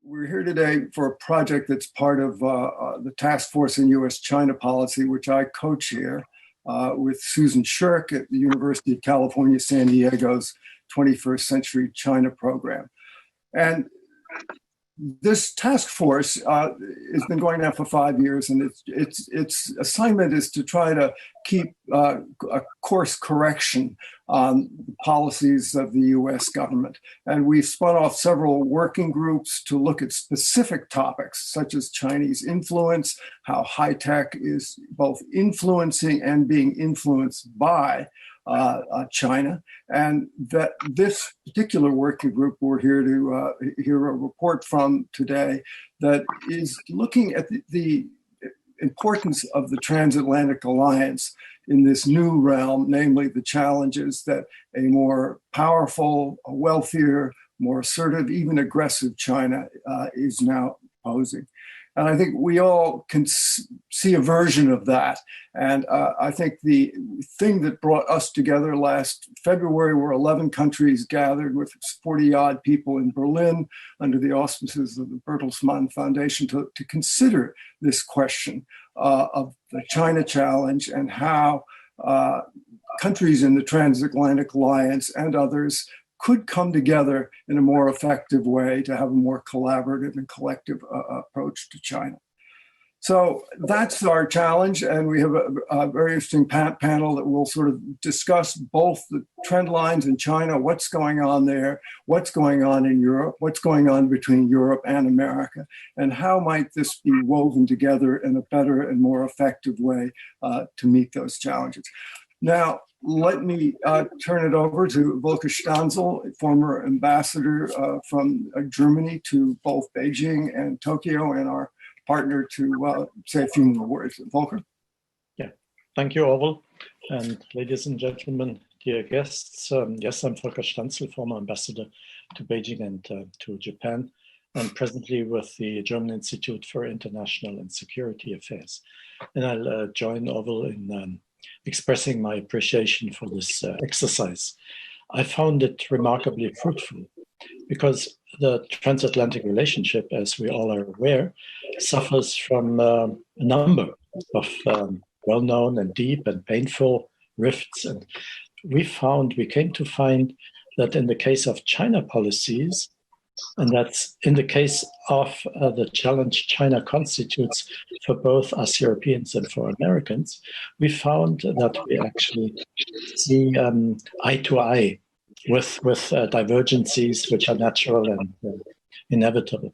We're here today for a project that's part of the Task Force in U.S.-China Policy, which I co-chair with Susan Shirk at the University of California, San Diego's 21st Century China Program. And this task force has been going on for 5 years, and its assignment is to try to keep a course correction on the policies of the U.S. government. And we've spun off several working groups to look at specific topics, such as Chinese influence, how high tech is both influencing and being influenced by China, and that this particular working group we're here to hear a report from today that is looking at the importance of the Transatlantic alliance in this new realm, namely the challenges that a more powerful, a wealthier, more assertive, even aggressive China is now posing. And I think we all can see a version of that. And I think the thing that brought us together last February were 11 countries gathered with 40-odd people in Berlin under the auspices of the Bertelsmann Foundation to consider this question of the China challenge and how countries in the Transatlantic Alliance and others could come together in a more effective way to have a more collaborative and collective approach to China. So that's our challenge, and we have a very interesting panel that will sort of discuss both the trend lines in China, what's going on there, what's going on in Europe, what's going on between Europe and America, and how might this be woven together in a better and more effective way to meet those challenges. Now, let me turn it over to Volker Stanzel, former ambassador from Germany to both Beijing and Tokyo, and our partner to say a few more words. Volker? Yeah, thank you, Orville. And ladies and gentlemen, dear guests, yes, I'm Volker Stanzel, former ambassador to Beijing and to Japan, and presently with the German Institute for International and Security Affairs. And I'll join Orville in expressing my appreciation for this exercise. I found it remarkably fruitful because the transatlantic relationship, as we all are aware, suffers from a number of well-known and deep and painful rifts. And we came to find that in the case of China policies, and that's in the case of the challenge China constitutes for both us Europeans and for Americans, we found that we actually see eye to eye with divergencies which are natural and inevitable.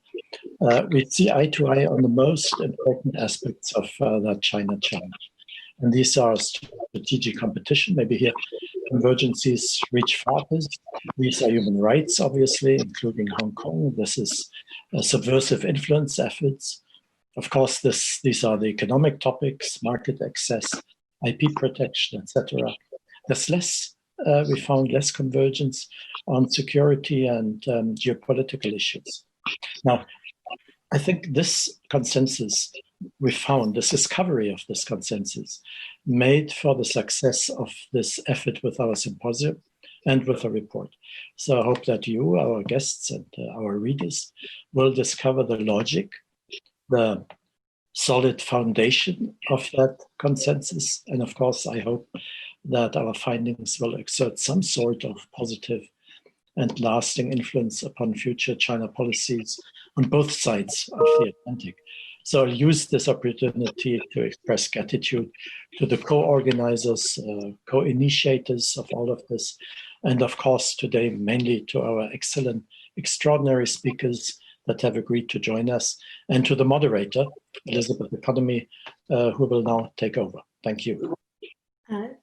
We see eye to eye on the most important aspects of the China challenge. And these are strategic competition. Maybe here convergencies reach farthest. These are human rights, obviously, including Hong Kong. This is subversive influence efforts. Of course, these are the economic topics, market access, IP protection, etc. We found less convergence on security and geopolitical issues. Now, I think this consensus we found, this discovery of this consensus, made for the success of this effort with our symposium and with the report. So I hope that you, our guests and our readers, will discover the logic, the solid foundation of that consensus. And of course, I hope that our findings will exert some sort of positive and lasting influence upon future China policies on both sides of the Atlantic. So I'll use this opportunity to express gratitude to the co-organizers, co-initiators of all of this, and of course today mainly to our excellent, extraordinary speakers that have agreed to join us, and to the moderator, Elizabeth Economy, who will now take over. Thank you.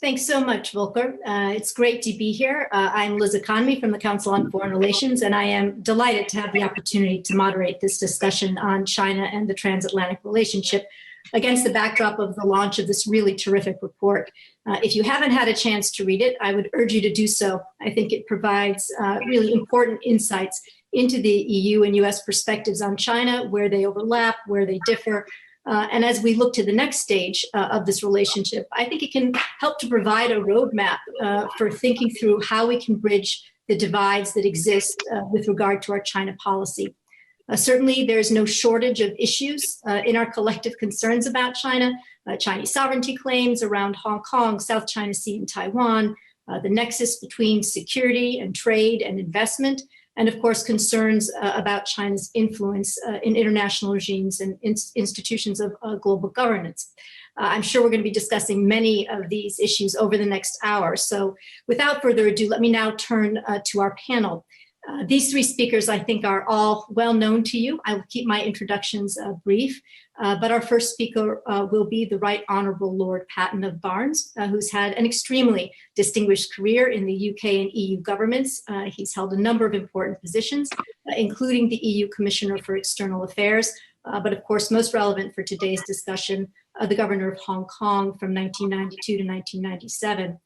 Thanks so much, Volker. It's great to be here. I'm Liz Economy from the Council on Foreign Relations, and I am delighted to have the opportunity to moderate this discussion on China and the transatlantic relationship against the backdrop of the launch of this really terrific report. If you haven't had a chance to read it, I would urge you to do so. I think it provides really important insights into the EU and US perspectives on China, where they overlap, where they differ. And as we look to the next stage of this relationship, I think it can help to provide a roadmap for thinking through how we can bridge the divides that exist with regard to our China policy. Certainly, there's no shortage of issues in our collective concerns about China, Chinese sovereignty claims around Hong Kong, South China Sea and Taiwan, the nexus between security and trade and investment, and of course, concerns about China's influence in international regimes and institutions of global governance. I'm sure we're going to be discussing many of these issues over the next hour. So without further ado, let me now turn to our panel. These three speakers, I think, are all well known to you. I will keep my introductions brief, but our first speaker will be the Right Honourable Lord Patten of Barnes, who's had an extremely distinguished career in the UK and EU governments. He's held a number of important positions, including the EU Commissioner for External Affairs, but of course, most relevant for today's discussion, the Governor of Hong Kong from 1992 to 1997.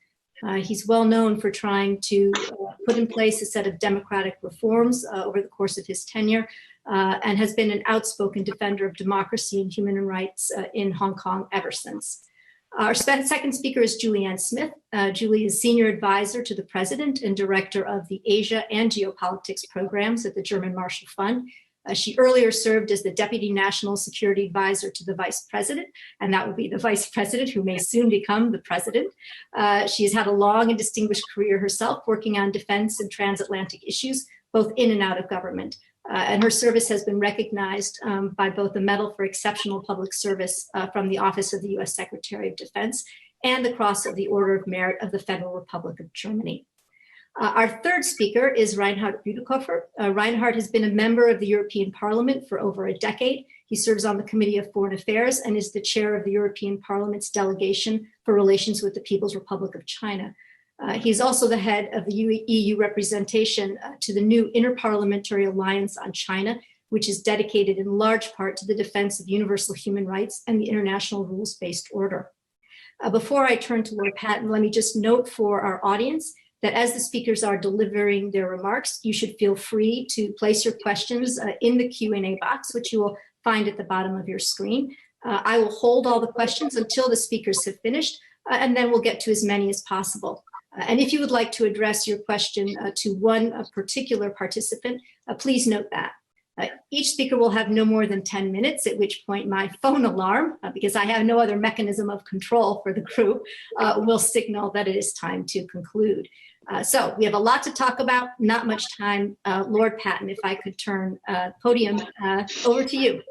He's well known for trying to put in place a set of democratic reforms over the course of his tenure and has been an outspoken defender of democracy and human rights in Hong Kong ever since. Our second speaker is Julian Smith. Julie is Senior Advisor to the President and Director of the Asia and Geopolitics Programs at the German Marshall Fund. She earlier served as the Deputy National Security Advisor to the Vice President, and that will be the Vice President who may soon become the President. She has had a long and distinguished career herself working on defense and transatlantic issues, both in and out of government. And her service has been recognized by both the Medal for Exceptional Public Service from the Office of the U.S. Secretary of Defense and the Cross of the Order of Merit of the Federal Republic of Germany. Our third speaker is Reinhard Bu. Reinhard has been a member of the European Parliament for over a decade. He serves on the Committee of Foreign Affairs and is the chair of the European Parliament's delegation for relations with the People's Republic of China. He's also the head of the EU representation to the new Interparliamentary Alliance on China, which is dedicated in large part to the defense of universal human rights and the international rules-based order. Before I turn to Lord Patten, let me just note for our audience that as the speakers are delivering their remarks, you should feel free to place your questions in the Q&A box, which you will find at the bottom of your screen. I will hold all the questions until the speakers have finished, and then we'll get to as many as possible. And if you would like to address your question to one particular participant, please note that. Each speaker will have no more than 10 minutes, at which point my phone alarm, because I have no other mechanism of control for the group, will signal that it is time to conclude. So we have a lot to talk about, not much time. Lord Patten, if I could turn podium over to you.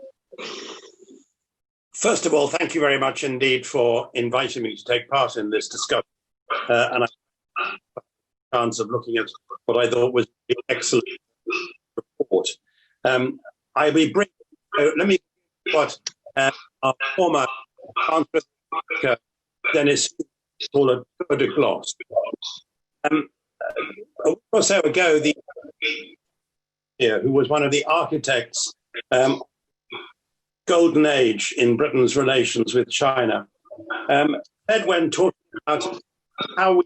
First of all, thank you very much indeed for inviting me to take part in this discussion. And I had a chance of looking at what I thought was an excellent report. I will bring, let me what our former Chancellor, Dennis, called a tour de gloss. A week or so ago, who was one of the architects golden age in Britain's relations with China, said when talking about how we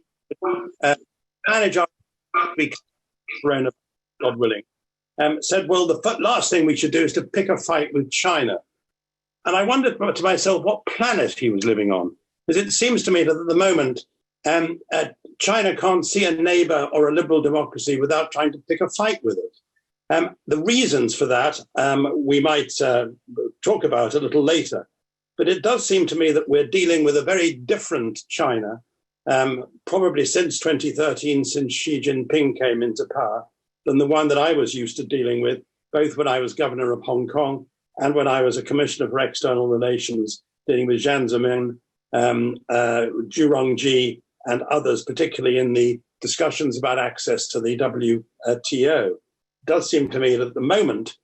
manage our coronavirus, God willing, said, well, the last thing we should do is to pick a fight with China. And I wondered to myself what planet he was living on, because it seems to me that at the moment, China can't see a neighbor or a liberal democracy without trying to pick a fight with it. The reasons for that we might talk about a little later, but it does seem to me that we're dealing with a very different China, probably since 2013, since Xi Jinping came into power, than the one that I was used to dealing with, both when I was governor of Hong Kong and when I was a commissioner for external relations, dealing with Jiang Zemin, Zhu Rongji, and others, particularly in the discussions about access to the WTO. It does seem to me that at the moment,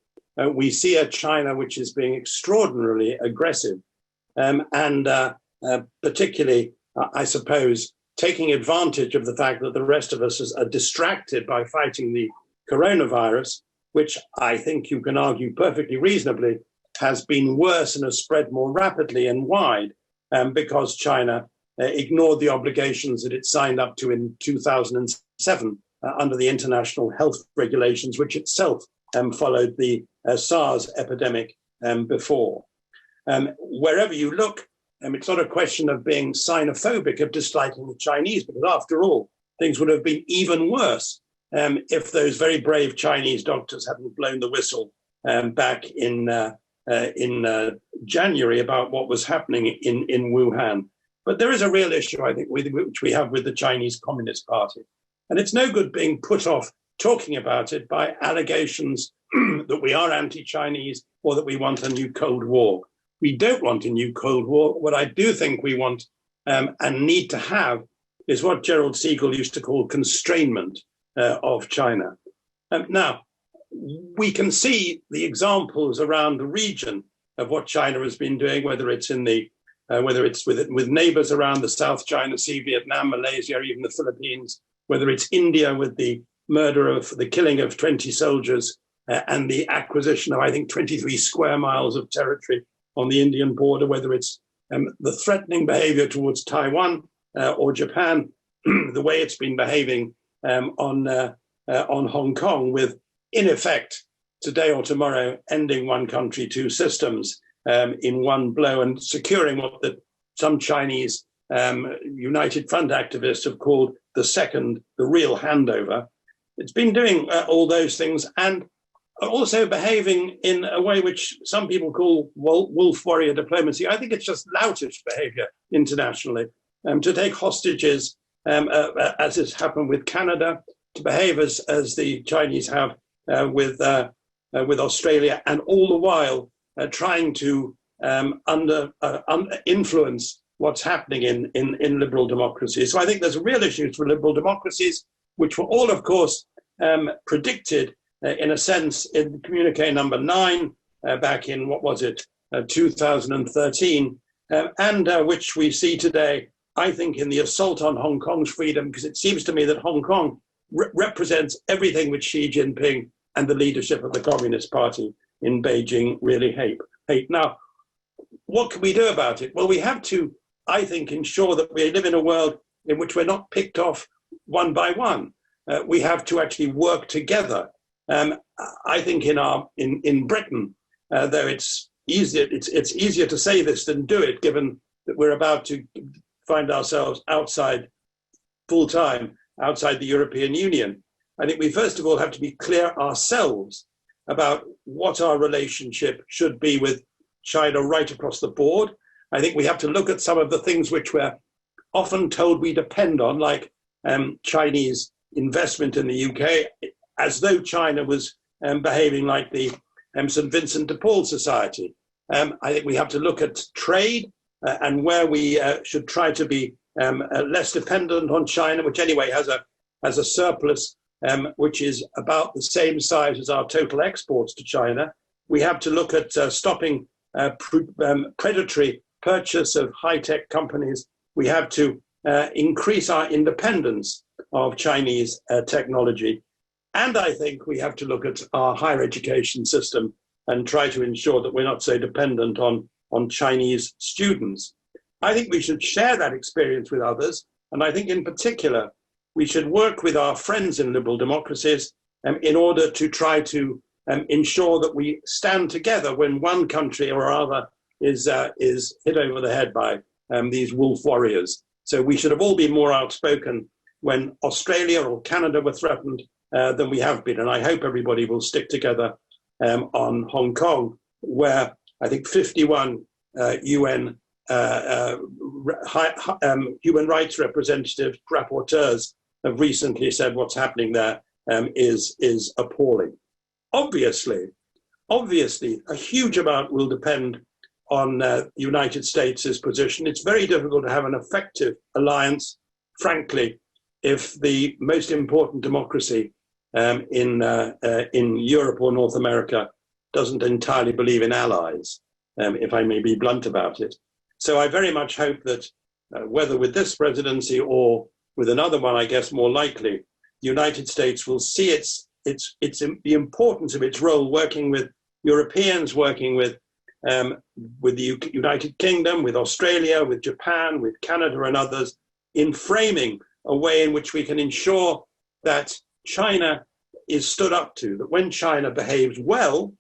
we see a China which is being extraordinarily aggressive and particularly, I suppose, taking advantage of the fact that the rest of us are distracted by fighting the coronavirus, which I think you can argue perfectly reasonably has been worse and has spread more rapidly and wide because China ignored the obligations that it signed up to in 2007 under the international health regulations, which itself followed the SARS epidemic before. Wherever you look, it's not a question of being xenophobic, of disliking the Chinese, because after all, things would have been even worse if those very brave Chinese doctors hadn't blown the whistle back in January about what was happening in Wuhan. But there is a real issue, I think, which we have with the Chinese Communist Party. And it's no good being put off talking about it by allegations that we are anti-Chinese or that we want a new Cold War. We don't want a new Cold War. What I do think we want and need to have is what Gerald Siegel used to call constrainment of China. Now, we can see the examples around the region of what China has been doing, whether it's with neighbors around the South China Sea, Vietnam, Malaysia, even the Philippines, whether it's India with the killing of 20 soldiers and the acquisition of, I think, 23 square miles of territory on the Indian border, whether it's the threatening behavior towards Taiwan or Japan, the way it's been behaving on Hong Kong, with, in effect, today or tomorrow, ending one country, two systems in one blow and securing what some Chinese United Front activists have called the real handover. It's been doing all those things and also behaving in a way which some people call wolf warrior diplomacy. I think it's just loutish behavior internationally, to take hostages, as has happened with Canada, to behave as the Chinese have with Australia, and all the while trying to influence what's happening in liberal democracies. So I think there's real issues for liberal democracies, which were all, of course, predicted in a sense in communique number 9 back in, 2013, and which we see today, I think, in the assault on Hong Kong's freedom, because it seems to me that Hong Kong represents everything which Xi Jinping and the leadership of the Communist Party in Beijing really hate. Now, what can we do about it? Well, we have to, I think, ensure that we live in a world in which we're not picked off one by one. We have to actually work together. I think in Britain, though it's easier to say this than do it, given that we're about to find ourselves full-time outside the European Union. I think we first of all have to be clear ourselves about what our relationship should be with China right across the board. I think we have to look at some of the things which we're often told we depend on, like Chinese investment in the UK, as though China was behaving like the St. Vincent de Paul Society. I think we have to look at trade and where we should try to be less dependent on China, which anyway has a surplus which is about the same size as our total exports to China. We have to look at stopping predatory purchase of high-tech companies. We have to increase our independence of Chinese technology. And I think we have to look at our higher education system and try to ensure that we're not so dependent on Chinese students. I think we should share that experience with others. And I think in particular, we should work with our friends in liberal democracies in order to try to ensure that we stand together when one country or other is hit over the head by these wolf warriors. So we should have all been more outspoken when Australia or Canada were threatened than we have been. And I hope everybody will stick together on Hong Kong, where I think 51 UN human rights rapporteurs have recently said what's happening there is appalling. Obviously, a huge amount will depend on the United States' position. It's very difficult to have an effective alliance, frankly, if the most important democracy in Europe or North America doesn't entirely believe in allies, if I may be blunt about it. So I very much hope that whether with this presidency or with another one, I guess more likely, the United States will see the importance of its role working with Europeans, working with the United Kingdom, with Australia, with Japan, with Canada and others, in framing a way in which we can ensure that China is stood up to, that when China behaves well,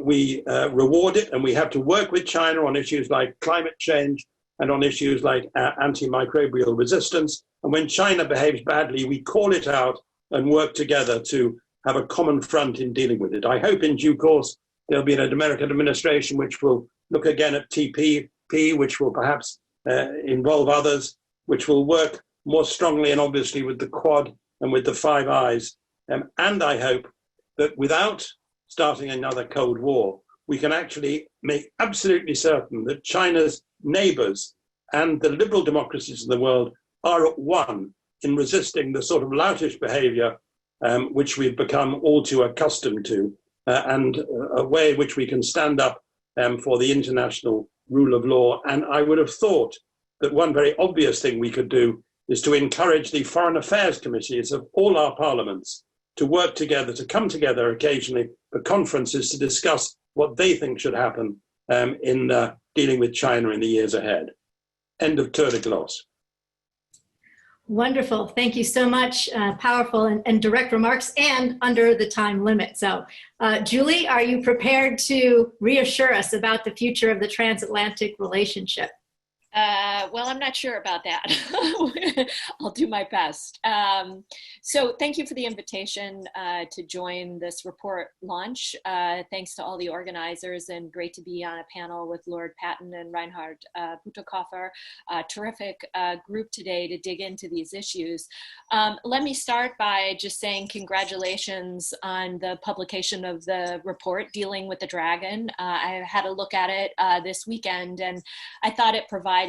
we reward it, and we have to work with China on issues like climate change and on issues like antimicrobial resistance. And when China behaves badly, we call it out and work together to have a common front in dealing with it. I hope in due course There'll be an American administration which will look again at TPP, which will perhaps involve others, which will work more strongly and obviously with the Quad and with the Five Eyes. And I hope that without starting another Cold War, we can actually make absolutely certain that China's neighbors and the liberal democracies in the world are at one in resisting the sort of loutish behavior which we've become all too accustomed to, and a way in which we can stand up for the international rule of law. And I would have thought that one very obvious thing we could do is to encourage the foreign affairs committees of all our parliaments to work together, to come together occasionally for conferences to discuss what they think should happen in dealing with China in the years ahead. End of tour de gloss. Wonderful. Thank you so much. Powerful and direct remarks, and under the time limit. So, Julie, are you prepared to reassure us about the future of the transatlantic relationship? Well, I'm not sure about that. I'll do my best. So thank you for the invitation to join this report launch. Thanks to all the organizers, and great to be on a panel with Lord Patten and Reinhard Bu. Terrific group today to dig into these issues. Let me start by just saying congratulations on the publication of the report dealing with the dragon. I had a look at it this weekend, and I thought it provided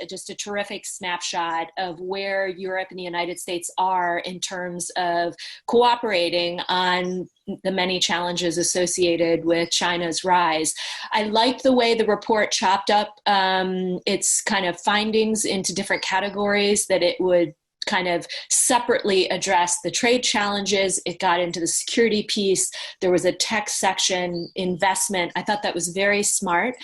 just a terrific snapshot of where Europe and the United States are in terms of cooperating on the many challenges associated with China's rise. I liked the way the report chopped up its kind of findings into different categories, that it would kind of separately address the trade challenges. It got into the security piece. There was a tech section, investment. I thought that was very smart.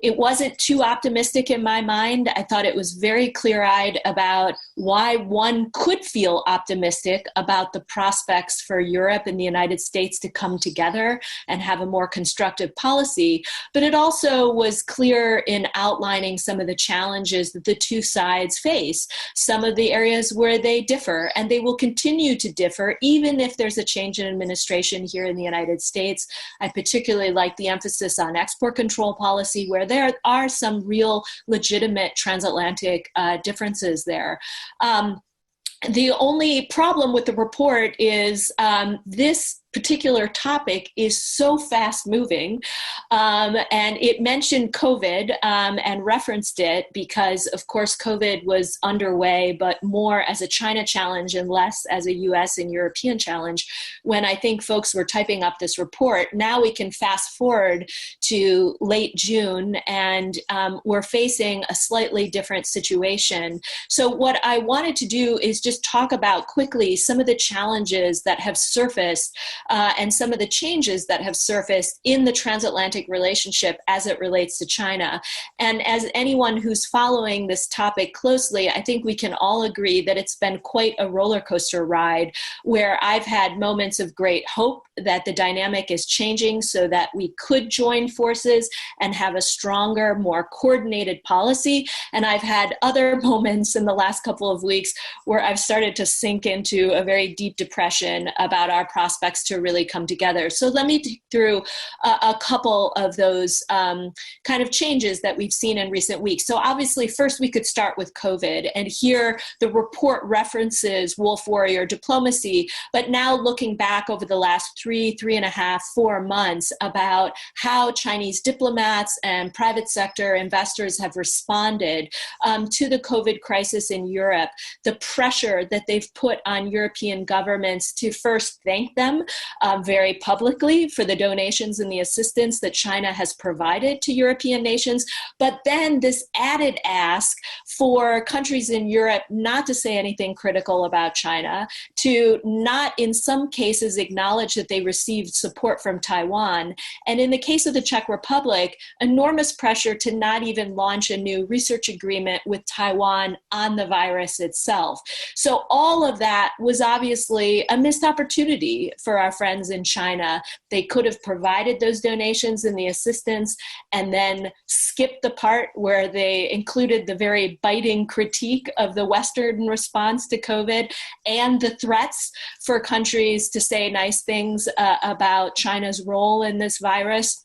It wasn't too optimistic in my mind. I thought it was very clear-eyed about why one could feel optimistic about the prospects for Europe and the United States to come together and have a more constructive policy. But it also was clear in outlining some of the challenges that the two sides face, some of the areas where they differ, and they will continue to differ even if there's a change in administration here in the United States. I particularly like the emphasis on export control policy, where there are some real legitimate transatlantic differences there. The only problem with the report is this particular topic is so fast moving, and it mentioned COVID and referenced it because, of course, COVID was underway, but more as a China challenge and less as a US and European challenge. When I think folks were typing up this report, now we can fast forward to late June, and we're facing a slightly different situation. So what I wanted to do is just talk about quickly some of the challenges that have surfaced and some of the changes that have surfaced in the transatlantic relationship as it relates to China. And as anyone who's following this topic closely, I think we can all agree that it's been quite a roller coaster ride, where I've had moments of great hope that the dynamic is changing so that we could join forces and have a stronger, more coordinated policy. And I've had other moments in the last couple of weeks where I've started to sink into a very deep depression about our prospects to really come together. So let me take through a couple of those kind of changes that we've seen in recent weeks. So obviously, first we could start with COVID. And here the report references wolf warrior diplomacy, but now looking back over the last 3.5, 4 months about how Chinese diplomats and private sector investors have responded to the COVID crisis in Europe, the pressure that they've put on European governments to first thank them very publicly for the donations and the assistance that China has provided to European nations, but then this added ask for countries in Europe not to say anything critical about China, to not in some cases acknowledge that they received support from Taiwan, and in the case of the Czech Republic, enormous pressure to not even launch a new research agreement with Taiwan on the virus itself. So all of that was obviously a missed opportunity for our friends in China. They could have provided those donations and the assistance and then skipped the part where they included the very biting critique of the Western response to COVID and the threats for countries to say nice things about China's role in this virus.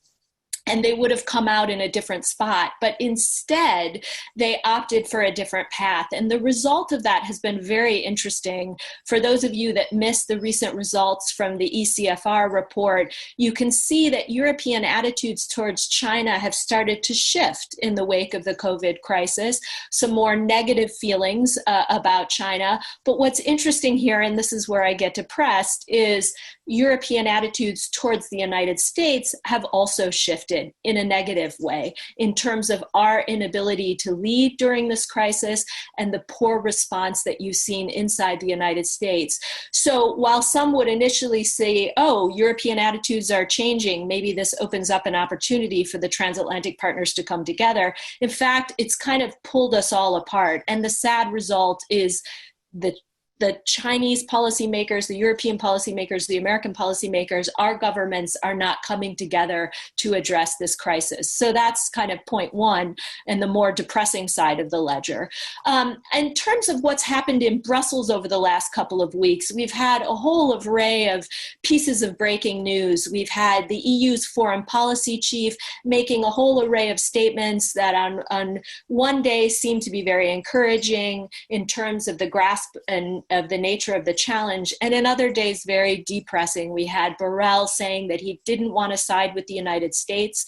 and they would have come out in a different spot. But instead, they opted for a different path. And the result of that has been very interesting. For those of you that missed the recent results from the ECFR report, you can see that European attitudes towards China have started to shift in the wake of the COVID crisis, some more negative feelings about China. But what's interesting here, and this is where I get depressed, is European attitudes towards the United States have also shifted in a negative way in terms of our inability to lead during this crisis and the poor response that you've seen inside the United States. So while some would initially say, oh, European attitudes are changing, maybe this opens up an opportunity for the transatlantic partners to come together, in fact, it's kind of pulled us all apart. And the sad result is the Chinese policymakers, the European policymakers, the American policymakers, our governments are not coming together to address this crisis. So that's kind of point one and the more depressing side of the ledger. In terms of what's happened in Brussels over the last couple of weeks, we've had a whole array of pieces of breaking news. We've had the EU's foreign policy chief making a whole array of statements that on one day seem to be very encouraging in terms of the grasp and of the nature of the challenge, and in other days very depressing. We had Borrell saying that he didn't want to side with the United States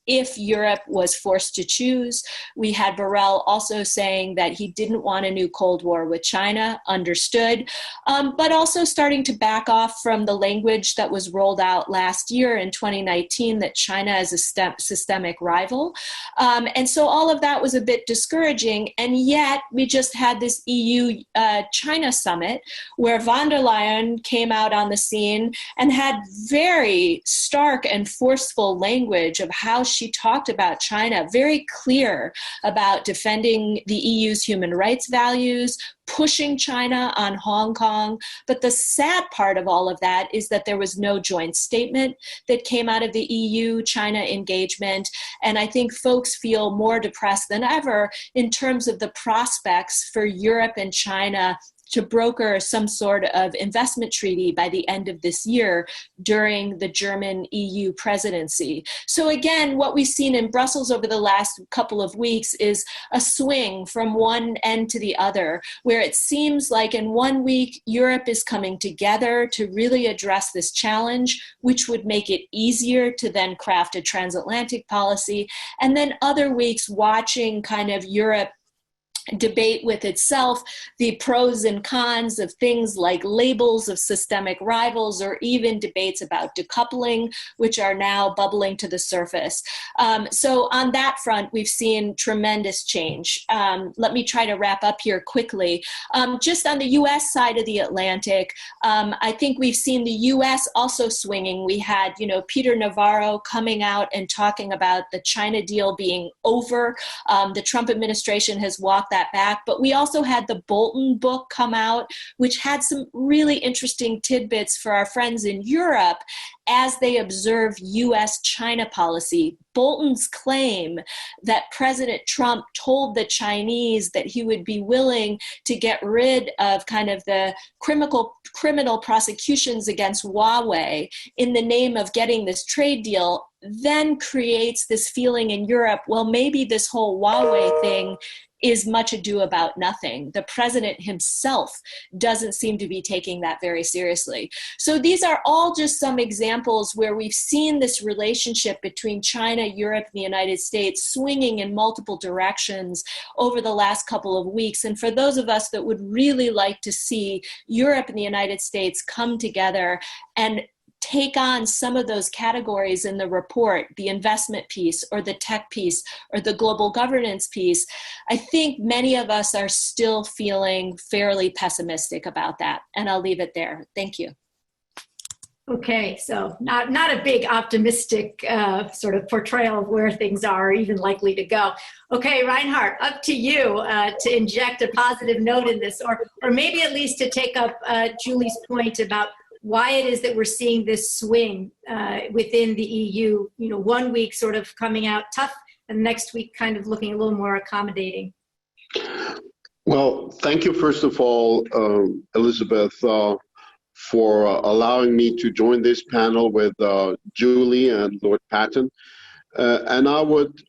if Europe was forced to choose. We had Borrell also saying that he didn't want a new Cold War with China, understood, but also starting to back off from the language that was rolled out last year in 2019 that China is a systemic rival. And so all of that was a bit discouraging. And yet we just had this EU-China summit where von der Leyen came out on the scene and had very stark and forceful language of how she talked about China, very clear about defending the EU's human rights values, pushing China on Hong Kong. But the sad part of all of that is that there was no joint statement that came out of the EU-China engagement. And I think folks feel more depressed than ever in terms of the prospects for Europe and China to broker some sort of investment treaty by the end of this year during the German EU presidency. So again, what we've seen in Brussels over the last couple of weeks is a swing from one end to the other, where it seems like in 1 week, Europe is coming together to really address this challenge, which would make it easier to then craft a transatlantic policy. And then other weeks watching kind of Europe debate with itself the pros and cons of things like labels of systemic rivals, or even debates about decoupling, which are now bubbling to the surface. So on that front, we've seen tremendous change. Let me try to wrap up here quickly. Just on the US side of the Atlantic, I think we've seen the US also swinging. We had, Peter Navarro coming out and talking about the China deal being over. The Trump administration has walked that back, but we also had the Bolton book come out, which had some really interesting tidbits for our friends in Europe as they observe US-China policy. Bolton's claim that President Trump told the Chinese that he would be willing to get rid of kind of the criminal prosecutions against Huawei in the name of getting this trade deal then creates this feeling in Europe, well, maybe this whole Huawei thing is much ado about nothing. The president himself doesn't seem to be taking that very seriously. So these are all just some examples where we've seen this relationship between China, Europe, and the United States swinging in multiple directions over the last couple of weeks. And for those of us that would really like to see Europe and the United States come together and take on some of those categories in the report, the investment piece or the tech piece or the global governance piece, I think many of us are still feeling fairly pessimistic about that. And I'll leave it there. Thank you. Okay, so not a big optimistic sort of portrayal of where things are or even likely to go. Okay, Reinhard, up to you to inject a positive note in this, or maybe at least to take up Julie's point about why it is that we're seeing this swing within the EU, 1 week sort of coming out tough and next week kind of looking a little more accommodating. Well, thank you, first of all, Elizabeth, for allowing me to join this panel with Julie and Lord Patten. And I would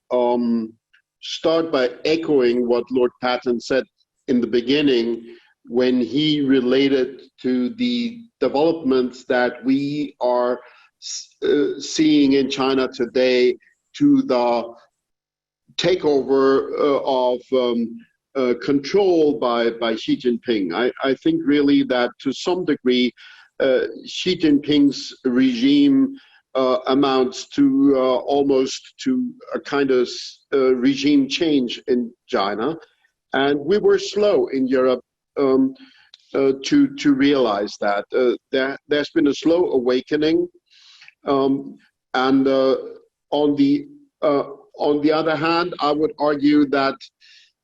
start by echoing what Lord Patten said in the beginning when he related to the developments that we are seeing in China today, to the takeover of control by Xi Jinping. I think really that to some degree, Xi Jinping's regime amounts to almost to a kind of regime change in China. And we were slow in Europe to realize that. There's been a slow awakening. And on the other hand, I would argue that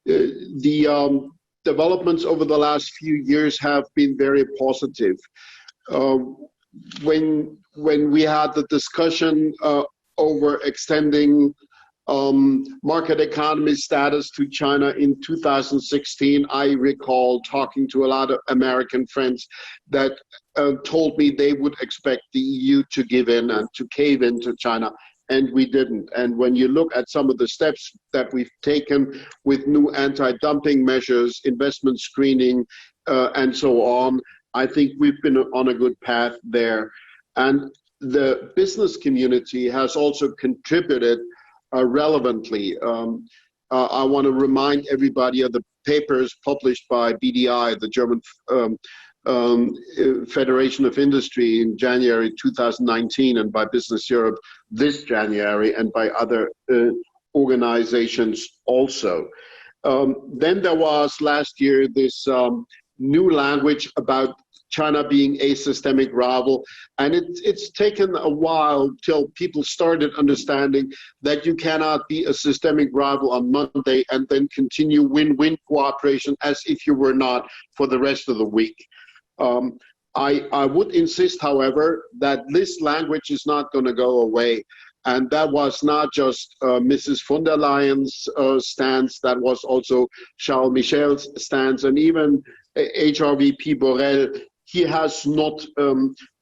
the developments over the last few years have been very positive. When we had the discussion over extending market economy status to China in 2016, I recall talking to a lot of American friends that told me they would expect the EU to give in and to cave into China, and we didn't. And when you look at some of the steps that we've taken with new anti-dumping measures, investment screening, and so on, I think we've been on a good path there. And the business community has also contributed relevantly. I want to remind everybody of the papers published by BDI, the German Federation of Industry, in January 2019, and by Business Europe this January, and by other organizations also. Then there was last year this new language about China being a systemic rival, and it's taken a while till people started understanding that you cannot be a systemic rival on Monday and then continue win-win cooperation as if you were not for the rest of the week. I would insist, however, that this language is not going to go away. And that was not just Mrs. von der Leyen's stance, that was also Charles Michel's stance, and even HRVP Borrell. He has not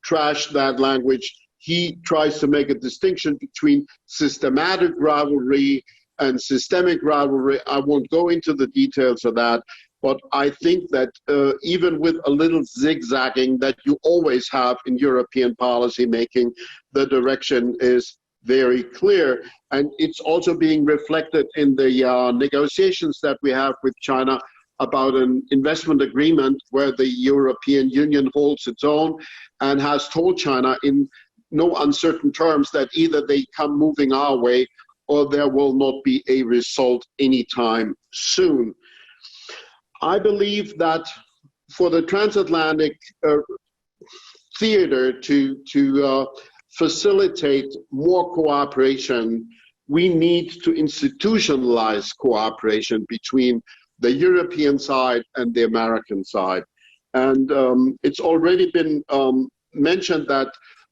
trashed that language. He tries to make a distinction between systematic rivalry and systemic rivalry. I won't go into the details of that, but I think that even with a little zigzagging that you always have in European policy making, the direction is very clear. And it's also being reflected in the negotiations that we have with China about an investment agreement where the European Union holds its own and has told China in no uncertain terms that either they come moving our way or there will not be a result anytime soon. I believe that for the transatlantic theater to facilitate more cooperation, we need to institutionalize cooperation between the European side and the American side. And it's already been mentioned that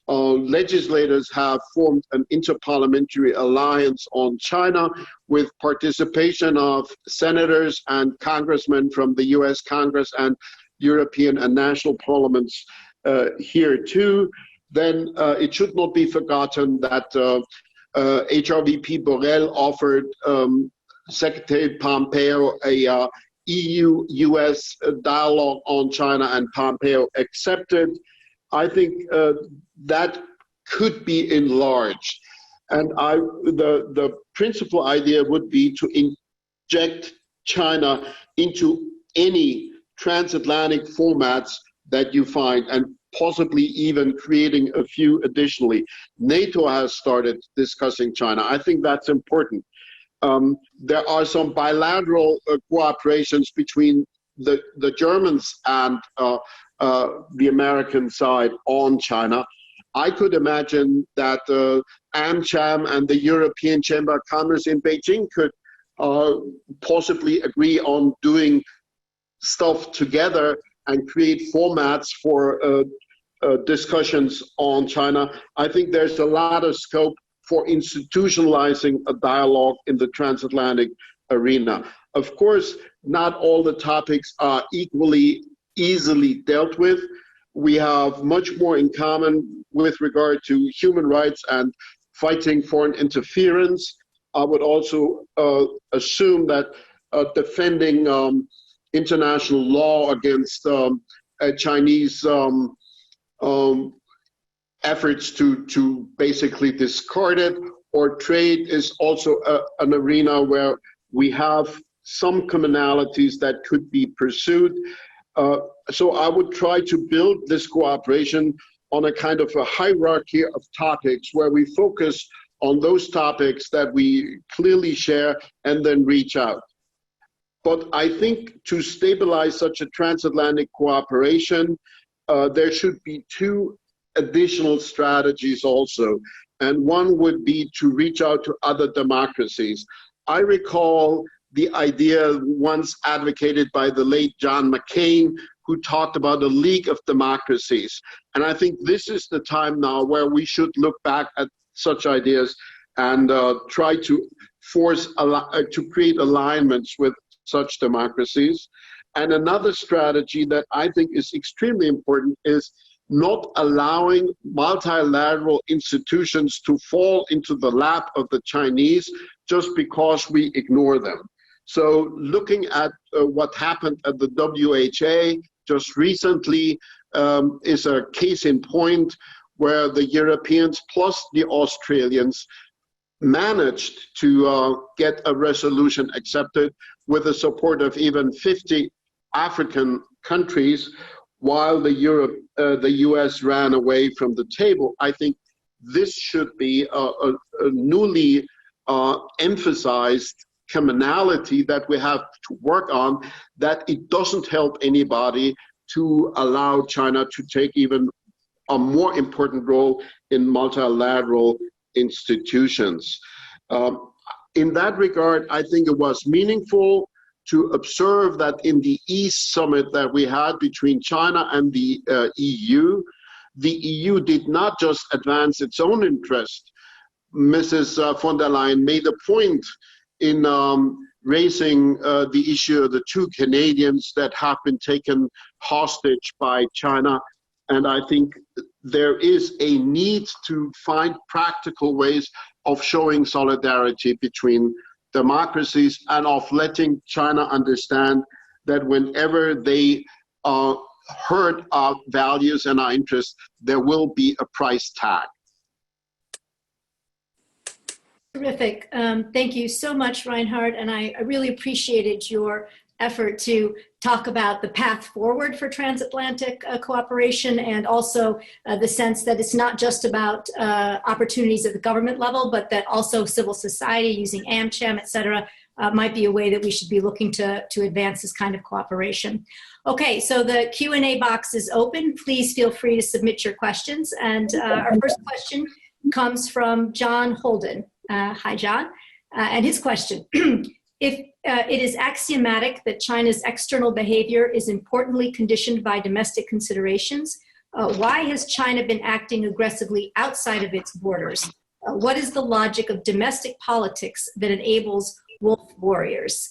legislators have formed an interparliamentary alliance on China with participation of senators and congressmen from the US Congress and European and national parliaments here too. Then it should not be forgotten that HRVP Borrell offered Secretary Pompeo a EU-US dialogue on China, and Pompeo accepted. I think that could be enlarged. And the principal idea would be to inject China into any transatlantic formats that you find, and possibly even creating a few additionally. NATO has started discussing China. I think that's important. There are some bilateral cooperations between the Germans and the American side on China. I could imagine that AmCham and the European Chamber of Commerce in Beijing could possibly agree on doing stuff together and create formats for discussions on China. I think there's a lot of scope for institutionalizing a dialogue in the transatlantic arena. Of course, not all the topics are equally easily dealt with. We have much more in common with regard to human rights and fighting foreign interference. I would also assume that defending international law against Chinese efforts to basically discard it, or trade is also an arena where we have some commonalities that could be pursued. So I would try to build this cooperation on a kind of a hierarchy of topics where we focus on those topics that we clearly share and then reach out. But I think to stabilize such a transatlantic cooperation, there should be two additional strategies also. And one would be to reach out to other democracies. I recall the idea once advocated by the late John McCain, who talked about a League of Democracies. And I think this is the time now where we should look back at such ideas and try to to create alignments with such democracies. And another strategy that I think is extremely important is not allowing multilateral institutions to fall into the lap of the Chinese just because we ignore them. So looking at what happened at the WHA just recently is a case in point where the Europeans plus the Australians managed to get a resolution accepted with the support of even 50 African countries, while the US ran away from the table. I think this should be a newly emphasized commonality that we have to work on, that it doesn't help anybody to allow China to take even a more important role in multilateral institutions. In that regard, I think it was meaningful to observe that in the East Summit that we had between China and the EU did not just advance its own interest. Mrs. von der Leyen made a point in raising the issue of the two Canadians that have been taken hostage by China. And I think there is a need to find practical ways of showing solidarity between democracies and of letting China understand that whenever they hurt our values and our interests, there will be a price tag. Terrific. Thank you so much, Reinhard. And I really appreciated your effort to talk about the path forward for transatlantic cooperation, and also the sense that it's not just about opportunities at the government level, but that also civil society using AmCham, et cetera, might be a way that we should be looking to advance this kind of cooperation. Okay, so the Q&A box is open. Please feel free to submit your questions. And our first question comes from John Holden. Hi, John. And his question, if it is axiomatic that China's external behavior is importantly conditioned by domestic considerations, why has China been acting aggressively outside of its borders? What is the logic of domestic politics that enables wolf warriors?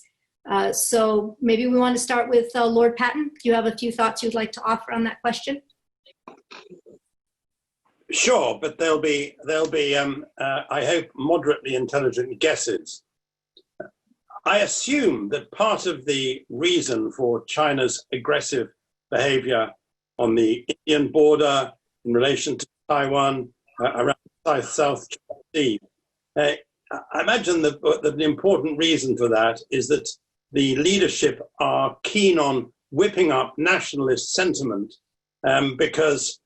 So maybe we want to start with Lord Patten. Do you have a few thoughts you'd like to offer on that question? Sure, but they'll be I hope, moderately intelligent guesses. I assume that part of the reason for China's aggressive behavior on the Indian border in relation to Taiwan, around the South China Sea, I imagine that the important reason for that is that the leadership are keen on whipping up nationalist sentiment because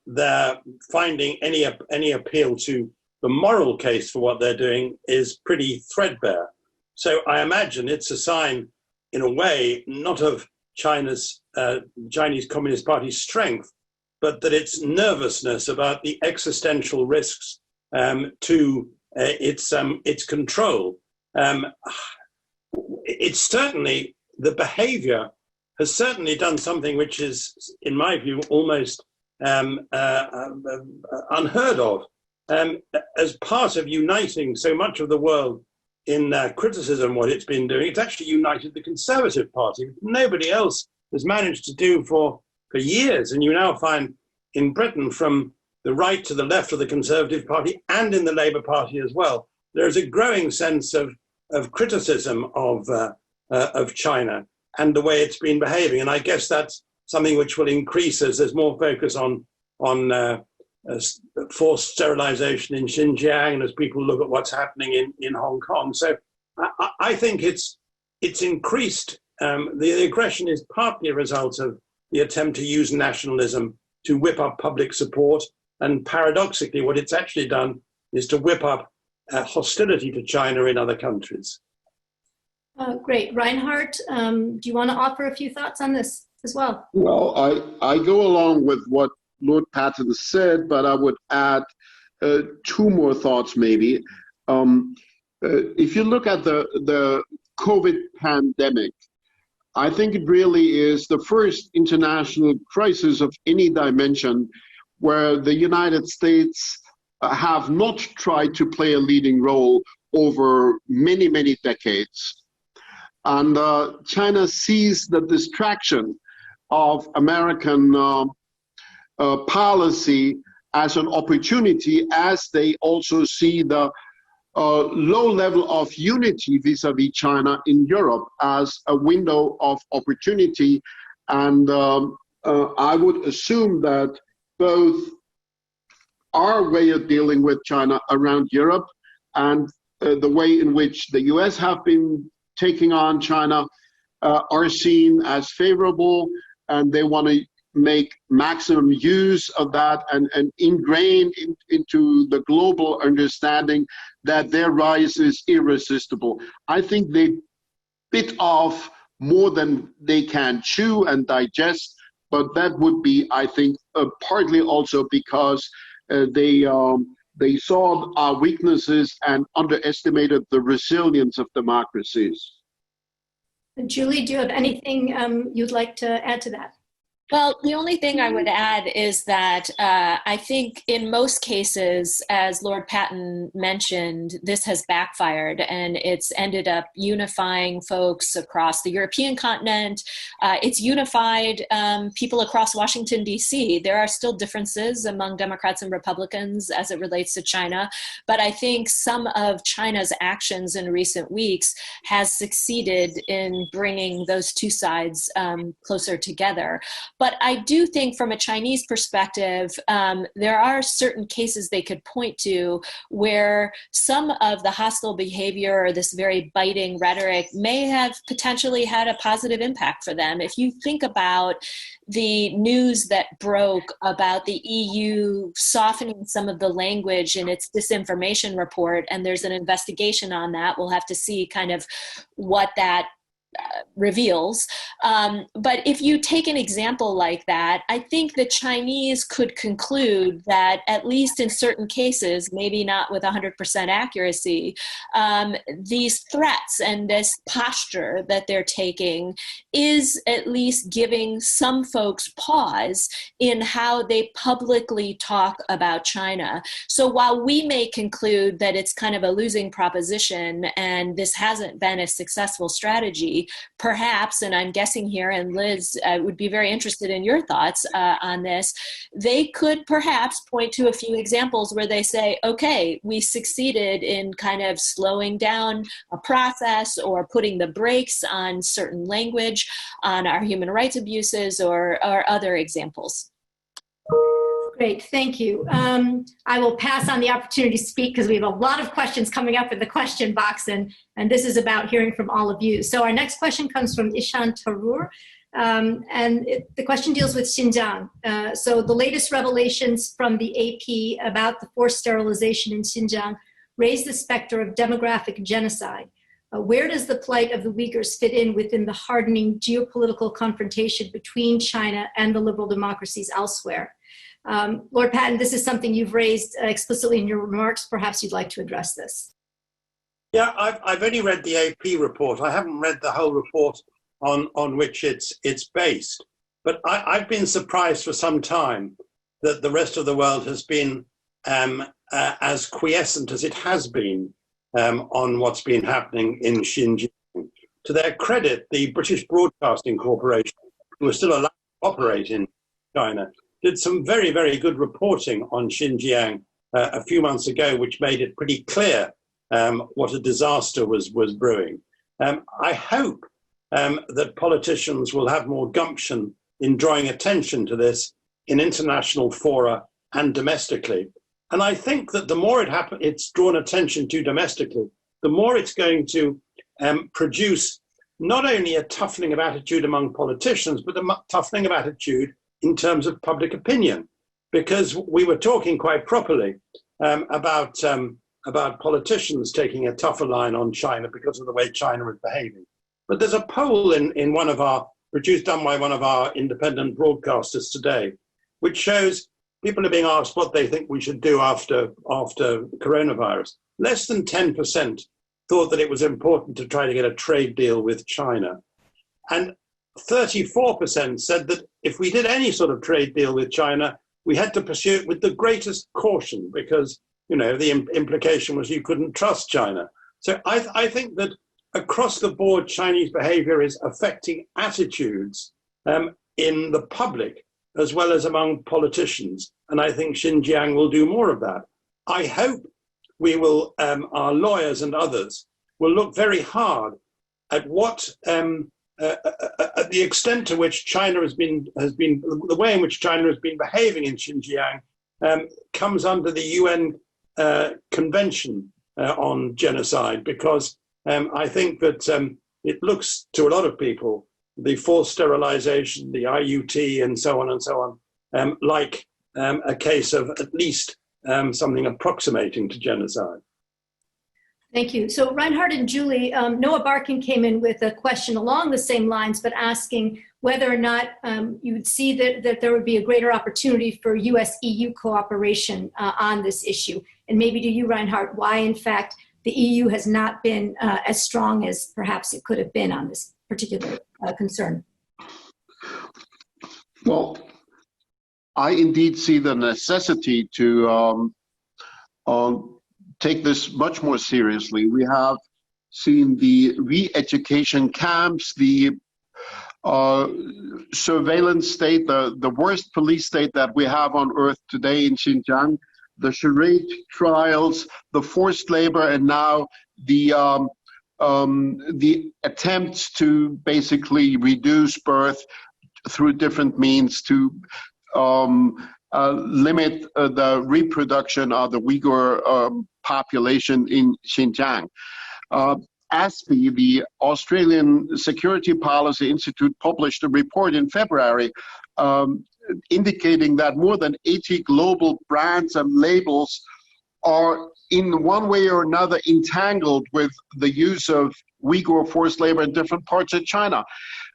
they're finding any appeal to the moral case for what they're doing is pretty threadbare. So I imagine it's a sign, in a way, not of Chinese Communist Party's strength, but that its nervousness about the existential risks to its control. It's certainly, the behavior has certainly done something which is, in my view, almost unheard of. As part of uniting so much of the world in criticism of what it's been doing, it's actually united the Conservative Party, which nobody else has managed to do for years. And you now find in Britain, from the right to the left of the Conservative Party and in the Labour Party as well, there is a growing sense of criticism of China and the way it's been behaving. And I guess that's something which will increase as there's more focus on forced sterilization in Xinjiang and as people look at what's happening in Hong Kong. So I think it's increased. The aggression is partly a result of the attempt to use nationalism to whip up public support. And paradoxically, what it's actually done is to whip up hostility to China in other countries. Great. Reinhard, do you want to offer a few thoughts on this as well? Well, I go along with what Lord Patten said, but I would add two more thoughts maybe. If you look at the COVID pandemic, I think it really is the first international crisis of any dimension where the United States have not tried to play a leading role over many, many decades. And China sees the distraction of American policy as an opportunity, as they also see the low level of unity vis-a-vis China in Europe as a window of opportunity. And I would assume that both our way of dealing with China around Europe and the way in which the US have been taking on China are seen as favorable, and they want to make maximum use of that and ingrain into the global understanding that their rise is irresistible. I think they bit off more than they can chew and digest, but that would be, I think, partly also because they saw our weaknesses and underestimated the resilience of democracies. Julie, do you have anything you'd like to add to that? Well, the only thing I would add is that I think in most cases, as Lord Patten mentioned, this has backfired and it's ended up unifying folks across the European continent. It's unified people across Washington, D.C. There are still differences among Democrats and Republicans as it relates to China, but I think some of China's actions in recent weeks has succeeded in bringing those two sides closer together. But I do think from a Chinese perspective, there are certain cases they could point to where some of the hostile behavior or this very biting rhetoric may have potentially had a positive impact for them. If you think about the news that broke about the EU softening some of the language in its disinformation report, and there's an investigation on that, we'll have to see kind of what that reveals. But if you take an example like that, I think the Chinese could conclude that at least in certain cases, maybe not with 100% accuracy, these threats and this posture that they're taking is at least giving some folks pause in how they publicly talk about China. So while we may conclude that it's kind of a losing proposition and this hasn't been a successful strategy, perhaps, and I'm guessing here, and Liz would be very interested in your thoughts on this, they could perhaps point to a few examples where they say, okay, we succeeded in kind of slowing down a process or putting the brakes on certain language, on our human rights abuses or other examples. Great, thank you. I will pass on the opportunity to speak because we have a lot of questions coming up in the question box, and this is about hearing from all of you. So our next question comes from Ishan Tarur, the question deals with Xinjiang. So the latest revelations from the AP about the forced sterilization in Xinjiang raise the specter of demographic genocide. Where does the plight of the Uyghurs fit in within the hardening geopolitical confrontation between China and the liberal democracies elsewhere? Lord Patten, this is something you've raised explicitly in your remarks. Perhaps you'd like to address this. Yeah, I've only read the AP report. I haven't read the whole report on which it's based. But I've been surprised for some time that the rest of the world has been as quiescent as it has been on what's been happening in Xinjiang. To their credit, the British Broadcasting Corporation, who are still allowed to operate in China, did some very, very good reporting on Xinjiang a few months ago, which made it pretty clear what a disaster was brewing. I hope that politicians will have more gumption in drawing attention to this in international fora and domestically. And I think that the more it's drawn attention to domestically, the more it's going to produce not only a toughening of attitude among politicians, but a toughening of attitude in terms of public opinion. Because we were talking quite properly about politicians taking a tougher line on China because of the way China is behaving. But there's a poll in one of our, done by one of our independent broadcasters today, which shows people are being asked what they think we should do after coronavirus. Less than 10% thought that it was important to try to get a trade deal with China. And 34% said that if we did any sort of trade deal with China, we had to pursue it with the greatest caution because, you know, the implication was you couldn't trust China. So I think that across the board, Chinese behavior is affecting attitudes in the public as well as among politicians. And I think Xinjiang will do more of that. I hope we will, our lawyers and others will look very hard at what, at the extent to which China has been, the way in which China has been behaving in Xinjiang comes under the UN Convention on Genocide, because I think that it looks to a lot of people, the forced sterilization, the IUT and so on, like a case of at least something approximating to genocide. Thank you. So Reinhard and Julie, Noah Barkin came in with a question along the same lines, but asking whether or not you would see that there would be a greater opportunity for US-EU cooperation on this issue. And maybe to you, Reinhard, why in fact the EU has not been as strong as perhaps it could have been on this particular concern. Well, I indeed see the necessity to take this much more seriously. We have seen the re-education camps, the surveillance state, the worst police state that we have on earth today in Xinjiang, the charade trials, the forced labor, and now the attempts to basically reduce birth through different means to limit the reproduction of the Uyghur population in Xinjiang. ASPI, the Australian Security Policy Institute, published a report in February indicating that more than 80 global brands and labels are in one way or another entangled with the use of Uyghur forced labor in different parts of China.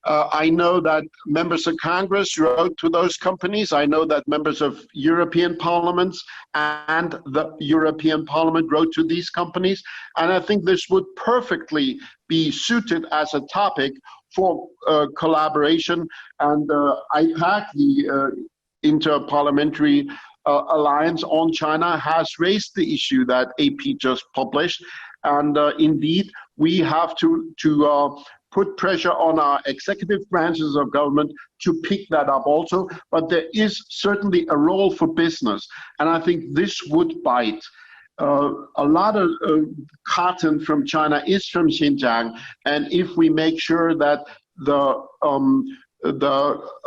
I know that members of Congress wrote to those companies. I know that members of European parliaments and the European Parliament wrote to these companies. And I think this would perfectly be suited as a topic for collaboration. And IPAC, the Inter-Parliamentary Alliance on China, has raised the issue that AP just published. And indeed, we have to put pressure on our executive branches of government to pick that up also. But there is certainly a role for business. And I think this would bite. A lot of cotton from China is from Xinjiang. And if we make sure that the